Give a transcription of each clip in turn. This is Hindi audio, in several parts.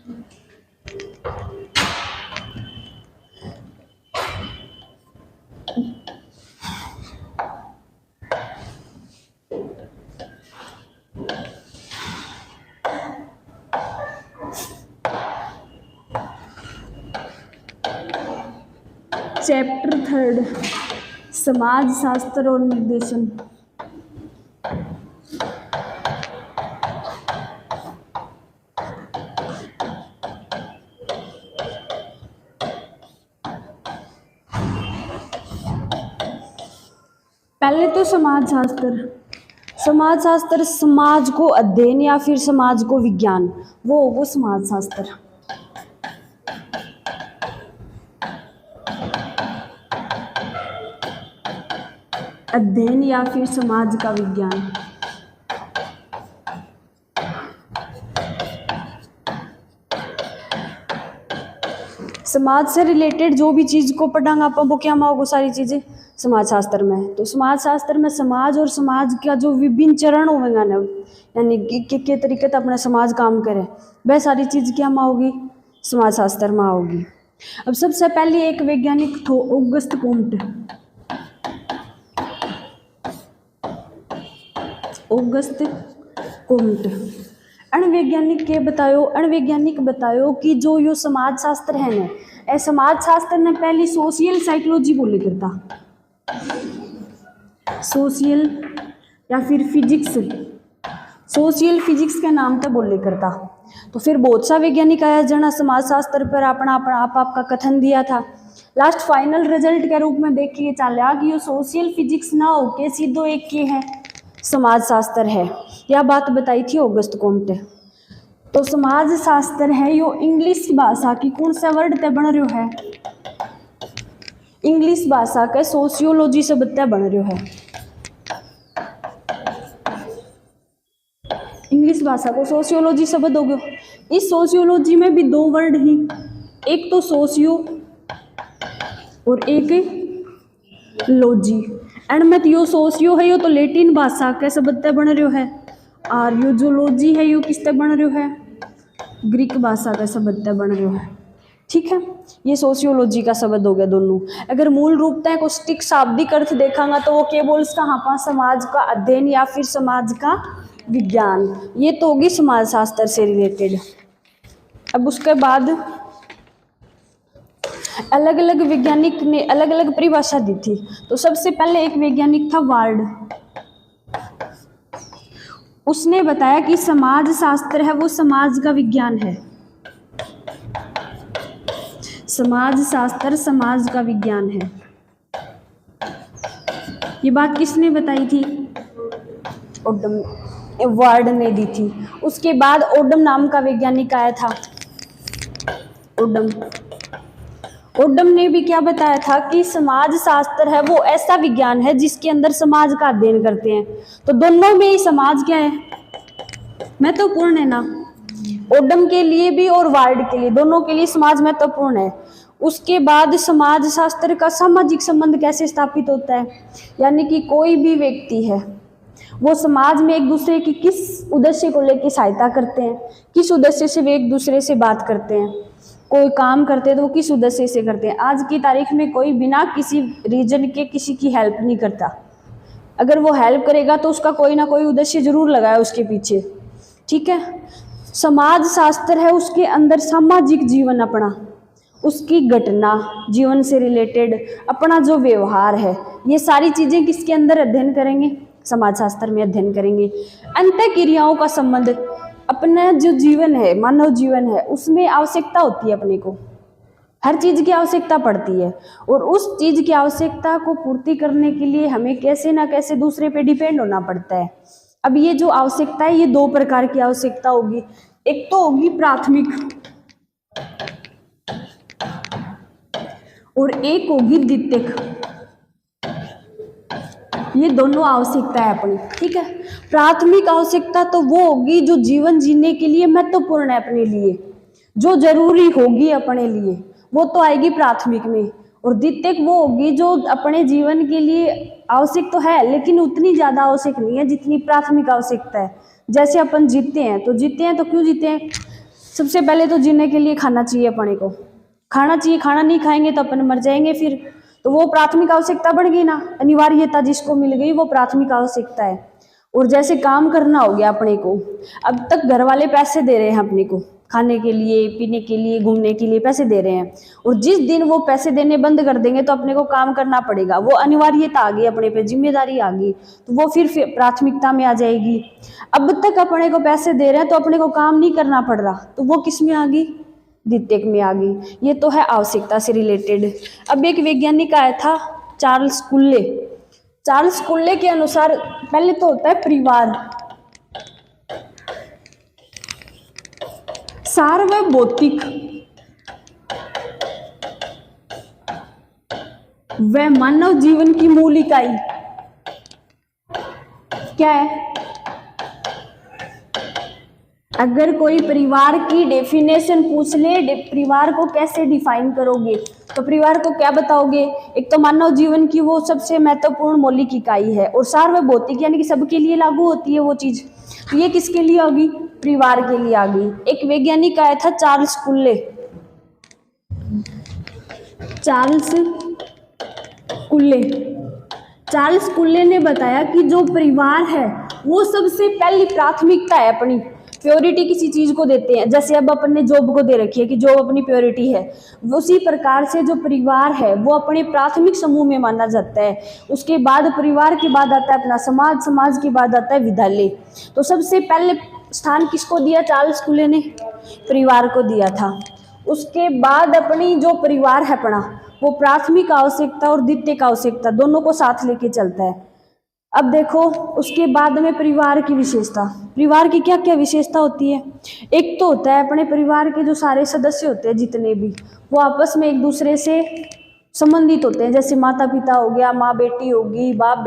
चैप्टर 3 समाज शास्त्र और निर्देशन। पहले तो समाज शास्त्र। समाज शास्त्र समाज को अध्ययन या फिर समाज को विज्ञान, वो समाज शास्त्र। अध्ययन या फिर समाज का विज्ञान। समाज से रिलेटेड जो भी चीज को पढ़ांगा आप वो क्या माओगे सारी चीजें समाज शास्त्र में। तो समाज शास्त्र में समाज और समाज का जो विभिन्न चरण होगा ना, यानी के तरीके से अपना समाज काम करे, वह सारी चीज क्या माओगी समाज शास्त्र में आओगी। अब सबसे पहले एक वैज्ञानिक थे ऑगस्ट कोम्टे। ऑगस्ट कोम्टे अणवैज्ञानिक बतायो कि जो यो समाज शास्त्र है ना, ए समाज शास्त्र ने पहली सोशियल साइकोलॉजी बोले करता, सोशियल या फिर फिजिक्स, सोशियल फिजिक्स के नाम पे बोले करता। तो फिर बहुत सा वैज्ञानिक आया जना समाज शास्त्र पर अपना आपका कथन दिया था। लास्ट फाइनल रिजल्ट के रूप में देखिए चला कि ये सोशियल फिजिक्स ना हो के सीधो एक के है समाज शास्त्र है। यह बात बताई थी ऑगस्ट कोम्टे। तो समाज शास्त्र है यो इंग्लिश भाषा की कौन सा वर्ड ते बन रहा है, इंग्लिश भाषा के सोशियोलॉजी से बत्ते बन रहा है। इंग्लिश भाषा को सोशियोलॉजी शब्द हो गयो। इस सोशियोलॉजी में भी दो वर्ड ही, एक तो सोशियो और एक लॉजी। एंड में यो सोशियो है यो तो लैटिन भाषा के शब्द ते बन रहा है, और यो जो लॉजी है यो किसते बन रहा है, ग्रीक भाषा का शब्द ते बन रहा है। ठीक है, ये सोशियोलॉजी का शब्द हो गया दोनों। अगर मूल रूप तय को स्टिक शाब्दिक अर्थ देखांगा तो वो क्या बोल कहाँ पा समाज का अध्ययन या फिर समाज का विज्ञान, ये तो होगी समाज शास्त्र से रिलेटेड। अब उसके बाद अलग अलग वैज्ञानिक ने अलग अलग परिभाषा दी थी। तो सबसे पहले एक वैज्ञानिक था वार्ड, उसने बताया कि समाज शास्त्र है वो समाज का विज्ञान है। समाज शास्त्र समाज का विज्ञान है, ये बात किसने बताई थी, ओडम, वार्ड ने दी थी। उसके बाद ओडम नाम का वैज्ञानिक आया था, ओडम ने भी क्या बताया था कि समाज शास्त्र है वो ऐसा विज्ञान है जिसके अंदर समाज का अध्ययन करते हैं। तो दोनों में ही समाज क्या है, महत्वपूर्ण है ना, ओडम के लिए भी और वार्ड के लिए, दोनों के लिए समाज महत्वपूर्ण है। उसके बाद समाज शास्त्र का सामाजिक संबंध कैसे स्थापित होता है, यानी कि कोई भी व्यक्ति है वो समाज में एक दूसरे की किस उद्देश्य को लेकर सहायता करते हैं, किस उद्देश्य से वे एक दूसरे से बात करते हैं, कोई काम करते हैं तो वो किस उद्देश्य से करते हैं। आज की तारीख में कोई बिना किसी रीजन के किसी की हेल्प नहीं करता, अगर वो हेल्प करेगा तो उसका कोई ना कोई उद्देश्य जरूर लगाया उसके पीछे। ठीक है, समाज शास्त्र है उसके अंदर सामाजिक जीवन अपना, उसकी घटना जीवन से रिलेटेड अपना जो व्यवहार है, ये सारी चीजें किसके अंदर अध्ययन करेंगे, समाज शास्त्र में अध्ययन करेंगे। अंतः क्रियाओं का संबंध, अपना जो जीवन है मानव जीवन है उसमें आवश्यकता होती है, अपने को हर चीज की आवश्यकता पड़ती है, और उस चीज की आवश्यकता को पूर्ति करने के लिए हमें कैसे ना कैसे दूसरे पे डिपेंड होना पड़ता है। अब ये जो आवश्यकता है ये दो प्रकार की आवश्यकता होगी, एक तो होगी प्राथमिक और एक होगी द्वितीयक। ये दोनों आवश्यकता है अपनी। ठीक है, प्राथमिक आवश्यकता तो वो होगी जो जीवन जीने के लिए महत्वपूर्ण है अपने लिए, जो जरूरी होगी अपने लिए, वो तो आएगी प्राथमिक में। और द्वितीयक वो होगी जो अपने जीवन के लिए आवश्यक तो है लेकिन उतनी ज्यादा आवश्यक नहीं है जितनी प्राथमिक आवश्यकता है। जैसे अपन जीते हैं तो क्यों जीते हैं, सबसे पहले तो जीने के लिए खाना चाहिए अपने को, खाना चाहिए, खाना नहीं खाएंगे तो अपन मर जाएंगे फिर। तो वो प्राथमिक आवश्यकता बढ़ गई ना, अनिवार्यता जिसको मिल गई वो प्राथमिक आवश्यकता है। और जैसे काम करना हो गया अपने को, अब तक घर वाले पैसे दे रहे हैं अपने को, खाने के लिए, पीने के लिए, घूमने के लिए पैसे दे रहे हैं, और जिस दिन वो पैसे देने बंद कर देंगे तो अपने को काम करना पड़ेगा, वो अनिवार्यता आ गई, अपने पे जिम्मेदारी आ गई, तो वो फिर प्राथमिकता में आ जाएगी। अब तक अपने को पैसे दे रहे हैं तो अपने को काम नहीं करना पड़ रहा, तो वो किस में आ गई, द्वितीयक में आ गई। ये तो है आवश्यकता से रिलेटेड। अब एक वैज्ञानिक आया था चार्ल्स कुल्ले। चार्ल्स कुल्ले के अनुसार पहले तो होता है परिवार, सार्वभौतिक व मानव जीवन की मूल इकाई क्या है? अगर कोई परिवार की डेफिनेशन पूछ ले, परिवार को कैसे डिफाइन करोगे, तो परिवार को क्या बताओगे? एक तो मानव जीवन की वो सबसे महत्वपूर्ण मौलिक इकाई है, और सार्वभौतिक यानी कि सबके लिए लागू होती है वो चीज। तो ये किसके लिए आ गई? परिवार के लिए आ गई। एक वैज्ञानिक आया था चार्ल्स कुल्ले। चार्ल्स कुल्ले ने बताया कि जो परिवार है वो सबसे पहली प्राथमिकता है, अपनी प्योरिटी किसी चीज को देते हैं। जैसे अब अपन ने जॉब को दे रखी है कि जॉब अपनी प्योरिटी है, उसी प्रकार से जो परिवार है वो अपने प्राथमिक समूह में माना जाता है। उसके बाद परिवार के बाद आता है अपना समाज, समाज के बाद आता है विद्यालय। तो सबसे पहले स्थान किसको दिया चार्ल्स कुल्ले ने? परिवार को दिया था। उसके बाद अपनी जो परिवार है अपना, वो प्राथमिक आवश्यकता और द्वितीयक आवश्यकता दोनों को साथ लेके चलता है। अब देखो उसके बाद में परिवार की विशेषता, परिवार की क्या क्या विशेषता होती है? एक तो होता है अपने परिवार के जो सारे सदस्य होते हैं जितने भी, वो आपस में एक दूसरे से संबंधित होते हैं। जैसे माता पिता हो गया, माँ बेटी होगी, बाप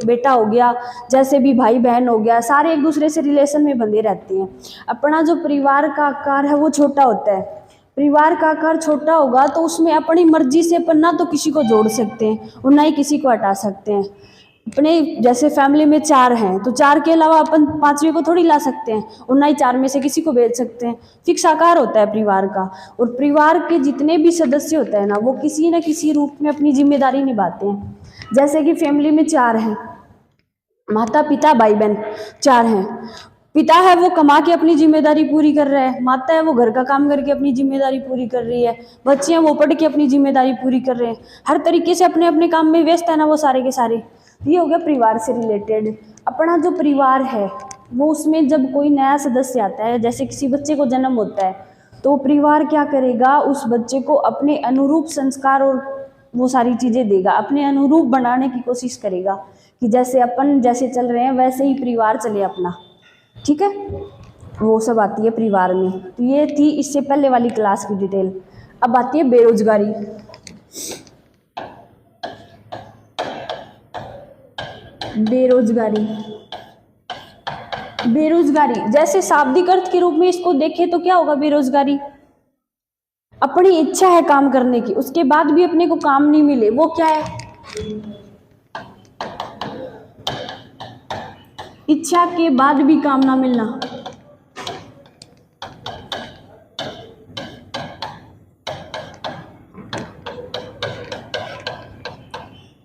बेटा हो गया, जैसे भी भाई बहन हो गया, सारे एक दूसरे से रिलेशन में बंधे रहते हैं। अपना जो परिवार का आकार है वो छोटा होता है। परिवार का आकार छोटा होगा तो उसमें अपनी मर्जी से अपन ना तो किसी को जोड़ सकते हैं और ना ही किसी को हटा सकते हैं। अपने जैसे फैमिली में 4 हैं तो 4 के अलावा अपन 5वें को थोड़ी ला सकते हैं, और ना ही 4 में से किसी को भेज सकते हैं। फिक्स आकार होता है परिवार का, और परिवार के जितने भी सदस्य होते हैं ना, वो किसी न किसी रूप में अपनी जिम्मेदारी निभाते हैं। जैसे कि फैमिली में 4 हैं, माता पिता भाई बहन 4 हैं। पिता है वो कमा के अपनी जिम्मेदारी पूरी कर रहा है, माता है वो घर का काम करके अपनी जिम्मेदारी पूरी कर रही है, बच्चे हैं वो पढ़ के अपनी जिम्मेदारी पूरी कर रहे हैं। हर तरीके से अपने अपने काम में व्यस्त है ना वो सारे के सारे। ये हो गया परिवार से रिलेटेड। अपना जो परिवार है वो, उसमें जब कोई नया सदस्य आता है, जैसे किसी बच्चे को जन्म होता है, तो परिवार क्या करेगा, उस बच्चे को अपने अनुरूप संस्कार और वो सारी चीज़ें देगा, अपने अनुरूप बनाने की कोशिश करेगा कि जैसे अपन जैसे चल रहे हैं वैसे ही परिवार चले अपना। ठीक है, वो सब आती है परिवार में। तो ये थी इससे पहले वाली क्लास की डिटेल। अब आती है बेरोजगारी। बेरोजगारी जैसे शाब्दिक अर्थ के रूप में इसको देखें तो क्या होगा? बेरोजगारी अपनी इच्छा है काम करने की, उसके बाद भी अपने को काम नहीं मिले, वो क्या है? इच्छा के बाद भी काम ना मिलना।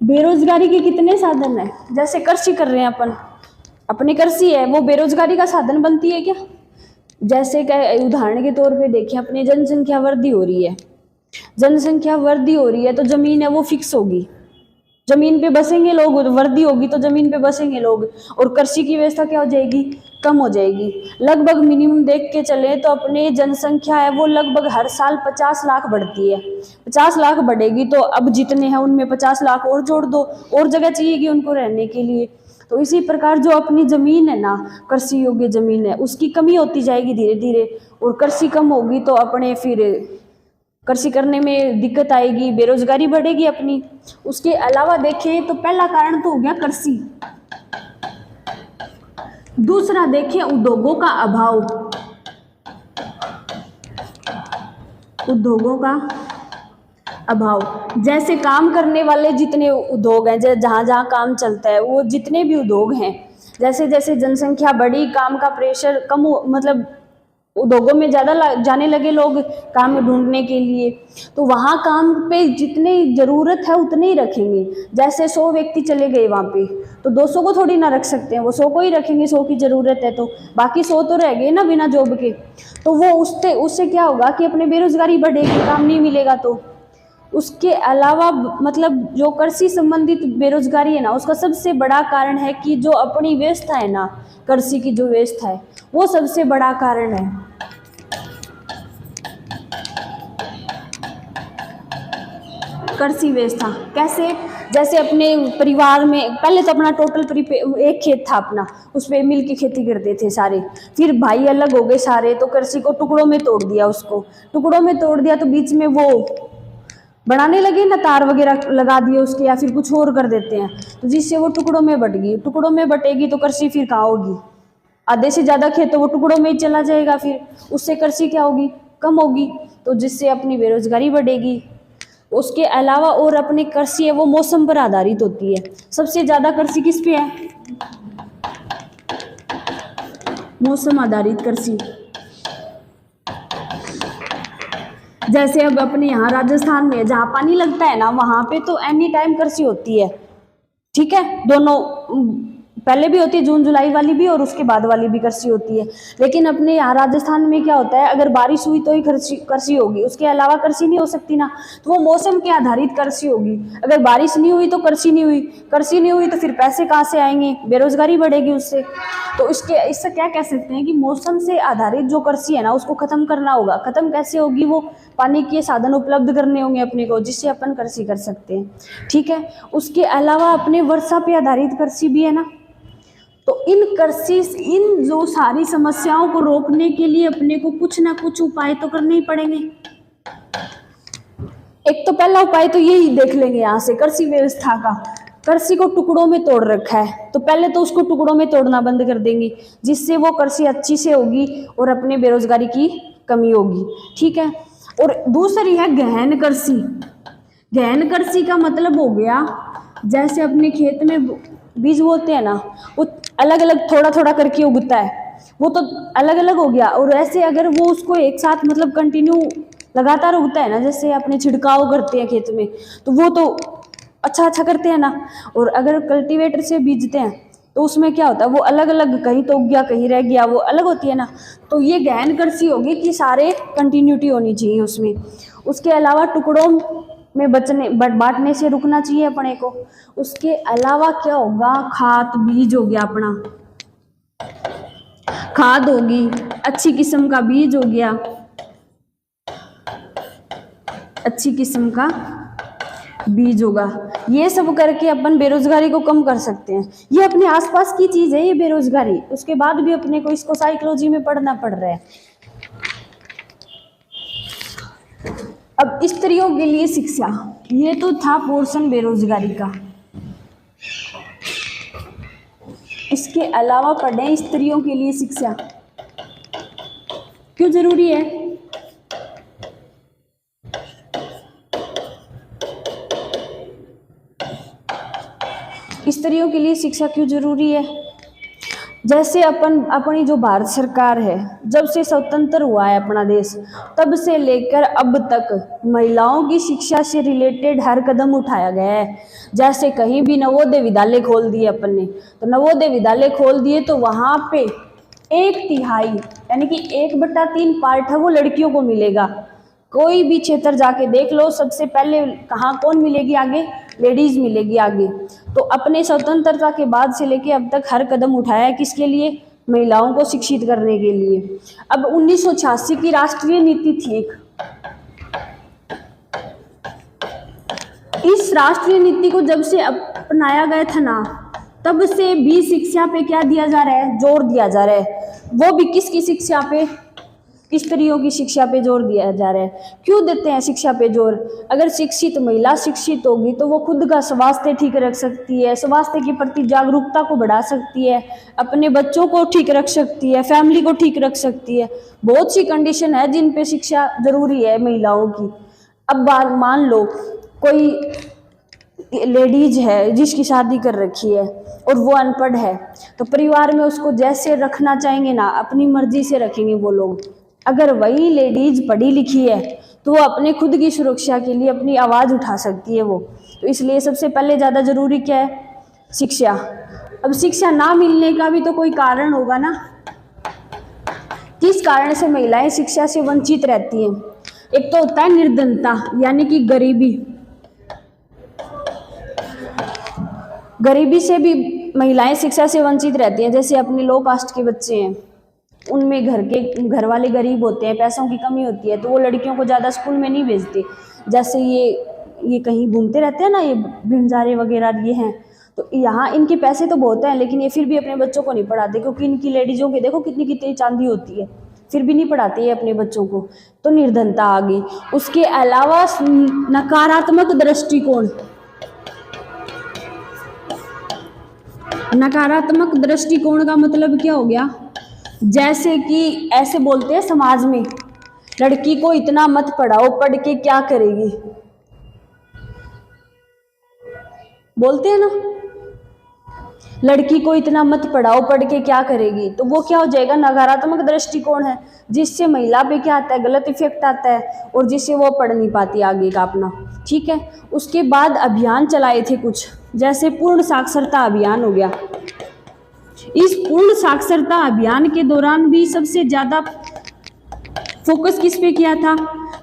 बेरोजगारी के कितने साधन है? जैसे कृषि कर रहे हैं अपन, अपनी कृषि है वो बेरोजगारी का साधन बनती है क्या? जैसे उदाहरण के तौर पे देखें, अपनी जनसंख्या वृद्धि हो रही है, जनसंख्या वृद्धि हो रही है तो जमीन है वो फिक्स होगी, जमीन पे बसेंगे लोग, वृद्धि होगी तो जमीन पे बसेंगे लोग, और कृषि की व्यवस्था क्या हो जाएगी? कम हो जाएगी। लगभग मिनिमम देख के चले तो अपने जनसंख्या है वो लगभग हर साल 50 लाख बढ़ती है। 50 लाख बढ़ेगी तो अब जितने हैं उनमें 50 लाख और जोड़ दो, और जगह चाहिएगी उनको रहने के लिए। तो इसी प्रकार जो अपनी जमीन है ना, कृषि योग्य जमीन है, उसकी कमी होती जाएगी धीरे धीरे, और कृषि कम होगी तो अपने फिर कृषि करने में दिक्कत आएगी, बेरोजगारी बढ़ेगी अपनी। उसके अलावा देखें तो पहला कारण तो हो गया कृषि। दूसरा देखें उद्योगों का अभाव, उद्योगों का अभाव। जैसे काम करने वाले जितने उद्योग हैं, जहाँ जहाँ काम चलता है, वो जितने भी उद्योग हैं, जैसे जैसे जनसंख्या बढ़ी, काम का प्रेशर कम मतलब उद्योगों में ज़्यादा जाने लगे लोग काम ढूंढने के लिए, तो वहाँ काम पे जितनी ज़रूरत है उतने ही रखेंगे। जैसे 100 व्यक्ति चले गए वहाँ पे, तो 200 को थोड़ी ना रख सकते हैं, वो 100 को ही रखेंगे, 100 की ज़रूरत है तो बाकी 100 तो रह गए ना बिना जॉब के। तो वो उससे क्या होगा कि अपने बेरोजगारी बढ़ेगी, काम नहीं मिलेगा। तो उसके अलावा मतलब जो कृषि संबंधित बेरोजगारी है ना, उसका सबसे बड़ा कारण है कि जो अपनी व्यवस्था है ना, कृषि की जो व्यवस्था है वो सबसे बड़ा कारण है। कृषि व्यवस्था कैसे, जैसे अपने परिवार में पहले तो अपना टोटल एक खेत था अपना, उस पर मिल के खेती करते थे सारे, फिर भाई अलग हो गए सारे, तो कृषि को टुकड़ों में तोड़ दिया, उसको टुकड़ों में तोड़ दिया, तो बीच में वो बनाने लगे ना तार वगैरह लगा दिए उसके, या फिर कुछ और कर देते हैं, तो जिससे वो टुकड़ों में बट गई। टुकड़ों में बटेगी तो कृषि फिर कहाँ होगी, आधे से ज़्यादा खेत तो वो टुकड़ों में ही चला जाएगा, फिर उससे कृषि क्या होगी, कम होगी, तो जिससे अपनी बेरोजगारी बढ़ेगी। उसके अलावा और अपनी कृषि है वो मौसम पर आधारित होती है। सबसे ज़्यादा कृषि किस पे है, मौसम आधारित कृषि। जैसे अब अपने यहाँ राजस्थान में जहाँ पानी लगता है ना, वहाँ पे तो एनी टाइम कृषि होती है, ठीक है, दोनों पहले भी होती है, जून जुलाई वाली भी और उसके बाद वाली भी कृषि होती है। लेकिन अपने यहाँ राजस्थान में क्या होता है, अगर बारिश हुई तो ही कृषि होगी, उसके अलावा कृषि नहीं हो सकती ना, तो वो मौसम के आधारित कृषि होगी। अगर बारिश नहीं हुई तो कृषि नहीं हुई, कृषि नहीं हुई तो फिर पैसे कहाँ से आएंगे, बेरोजगारी बढ़ेगी उससे। तो इससे क्या कह सकते हैं कि मौसम से आधारित जो कृषि है ना, उसको खत्म करना होगा। खत्म कैसे होगी, वो पानी के साधन उपलब्ध करने होंगे अपने को, जिससे अपन कृषि कर सकते हैं, ठीक है। उसके अलावा अपने वर्षा पे आधारित कृषि भी है ना, तो इन जो सारी समस्याओं को रोकने के लिए अपने को कुछ ना कुछ उपाय तो करने ही पड़ेंगे। एक तो पहला उपाय तो यही देख लेंगे यहाँ से, कृषि व्यवस्था का। कृषि को टुकड़ों में तोड़ रखा है, तो पहले तो उसको टुकड़ों में तोड़ना बंद कर देंगे, जिससे वो कृषि अच्छी से होगी और अपने बेरोजगारी की कमी होगी, ठीक है। और दूसरी है गहन कृषि। गहन कृषि का मतलब हो गया, जैसे अपने खेत में बीज बोते हैं ना, वो अलग अलग थोड़ा थोड़ा करके उगता है, वो तो अलग अलग हो गया। और ऐसे अगर वो उसको एक साथ मतलब कंटिन्यू लगातार उगता है ना, जैसे अपने छिड़काव करते हैं खेत में, तो वो तो अच्छा करते हैं ना। और अगर कल्टीवेटर से बीजते हैं तो उसमें क्या होता है, वो अलग अलग, कहीं तो उग गया कहीं रह गया, वो अलग होती है ना। तो ये गहन कृषि होगी कि सारे कंटिन्यूटी होनी चाहिए उसमें। उसके अलावा टुकड़ों में बांटने से रुकना चाहिए अपने को। उसके अलावा क्या होगा, खाद बीज हो गया अपना, खाद होगी, अच्छी किस्म का बीज हो गया, अच्छी किस्म का बीज होगा। ये सब करके अपन बेरोजगारी को कम कर सकते हैं। ये अपने आसपास की चीज है ये बेरोजगारी, उसके बाद भी अपने को इसको साइकोलॉजी में पढ़ना पड़ रहा है। अब स्त्रियों के लिए शिक्षा, ये तो था पोर्शन बेरोजगारी का। इसके अलावा पढ़ें स्त्रियों के लिए शिक्षा क्यों जरूरी है। स्त्रियों के लिए शिक्षा क्यों जरूरी है। जैसे अपनी जो भारत सरकार है, जब से स्वतंत्र हुआ है अपना देश, तब से लेकर अब तक महिलाओं की शिक्षा से रिलेटेड हर कदम उठाया गया है। जैसे कहीं भी नवोदय विद्यालय खोल दिए अपन ने, तो नवोदय विद्यालय खोल दिए तो वहाँ पे 1/3 यानी कि 1/3 पार्ट है वो लड़कियों को मिलेगा। कोई भी क्षेत्र जाके देख लो, सबसे पहले कहाँ कौन मिलेगी आगे, लेडीज मिलेगी आगे। तो अपने स्वतंत्रता के बाद से लेके अब तक हर कदम उठाया है, किसके लिए, महिलाओं को शिक्षित करने के लिए। अब 1986 की राष्ट्रीय नीति थी एक, इस राष्ट्रीय नीति को जब से अपनाया गया था ना, तब से भी शिक्षा पे क्या दिया जा रहा है, जोर दिया जा रहा है। वो भी किसकी शिक्षा पे, स्त्रियों की शिक्षा पे जोर दिया जा रहा है। क्यों देते हैं शिक्षा पे जोर, अगर शिक्षित महिला शिक्षित होगी तो वो खुद का स्वास्थ्य ठीक रख सकती है, स्वास्थ्य के प्रति जागरूकता को बढ़ा सकती है, अपने बच्चों को ठीक रख सकती है, फैमिली को ठीक रख सकती है। बहुत सी कंडीशन है जिन पे शिक्षा जरूरी है महिलाओं की। अब मान लो कोई लेडीज है जिसकी शादी कर रखी है और वो अनपढ़ है, तो परिवार में उसको जैसे रखना चाहेंगे ना, अपनी मर्जी से रखेंगे वो लोग, अगर वही लेडीज पढ़ी लिखी है तो वो अपने खुद की सुरक्षा के लिए अपनी आवाज़ उठा सकती है वो। तो इसलिए सबसे पहले ज़्यादा ज़रूरी क्या है? शिक्षा। अब शिक्षा ना मिलने का भी तो कोई कारण होगा ना, किस कारण से महिलाएं शिक्षा से वंचित रहती हैं। एक तो होता है निर्धनता, यानी कि गरीबी। गरीबी से भी महिलाएं शिक्षा से वंचित रहती हैं। जैसे अपने लो कास्ट के बच्चे हैं, उनमें घर वाले गरीब होते हैं, पैसों की कमी होती है, तो वो लड़कियों को ज़्यादा स्कूल में नहीं भेजते। जैसे ये कहीं घूमते रहते हैं ना, ये भिंजारे वगैरह ये हैं, तो यहाँ इनके पैसे तो बहुत हैं, लेकिन ये फिर भी अपने बच्चों को नहीं पढ़ाते, क्योंकि इनकी लेडीज़ों के देखो कितनी कितनी चांदी होती है, फिर भी नहीं पढ़ाते ये अपने बच्चों को। तो निर्धनता आ गई। उसके अलावा नकारात्मक दृष्टिकोण। नकारात्मक दृष्टिकोण का मतलब क्या हो गया? जैसे कि ऐसे बोलते हैं समाज में, लड़की को इतना मत पढ़ाओ, पढ़ के क्या करेगी, बोलते हैं ना, लड़की को इतना मत पढ़ाओ, पढ़ के क्या करेगी। तो वो क्या हो जाएगा? नकारात्मक दृष्टिकोण है, जिससे महिला पे क्या आता है? गलत इफेक्ट आता है, और जिससे वो पढ़ नहीं पाती आगे का अपना। ठीक है। उसके बाद अभियान चलाए थे कुछ, जैसे पूर्ण साक्षरता अभियान हो गया। इस पूर्ण साक्षरता अभियान के दौरान भी सबसे ज़्यादा फोकस किस पे किया था?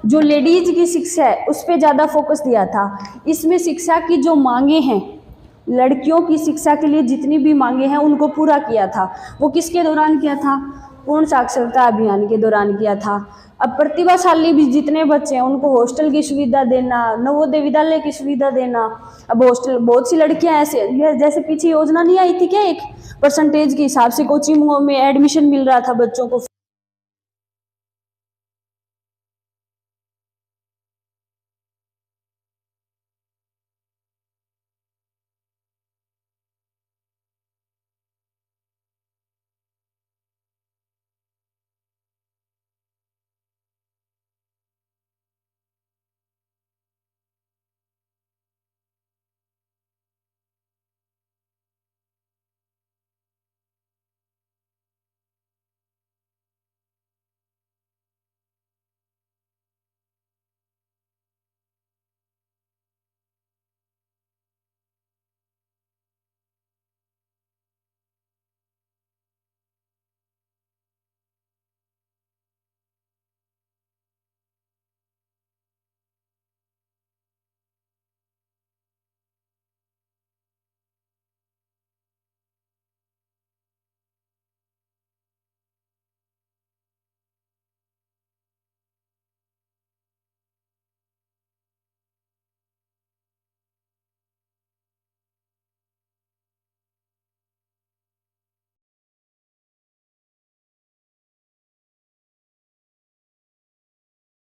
जो लेडीज की शिक्षा है उस पे ज़्यादा फोकस दिया था। इसमें शिक्षा की जो मांगे हैं, लड़कियों की शिक्षा के लिए जितनी भी मांगे हैं उनको पूरा किया था। वो किसके दौरान किया था? पूर्ण साक्षरता अभियान के दौरान किया था। अब प्रतिभाशाली भी जितने बच्चे हैं उनको हॉस्टल की सुविधा देना, नवोदय विद्यालय की सुविधा देना। अब हॉस्टल, बहुत सी लड़कियां ऐसे, जैसे पीछे योजना नहीं आई थी क्या, एक परसेंटेज के हिसाब से कोचिंगों में एडमिशन मिल रहा था बच्चों को।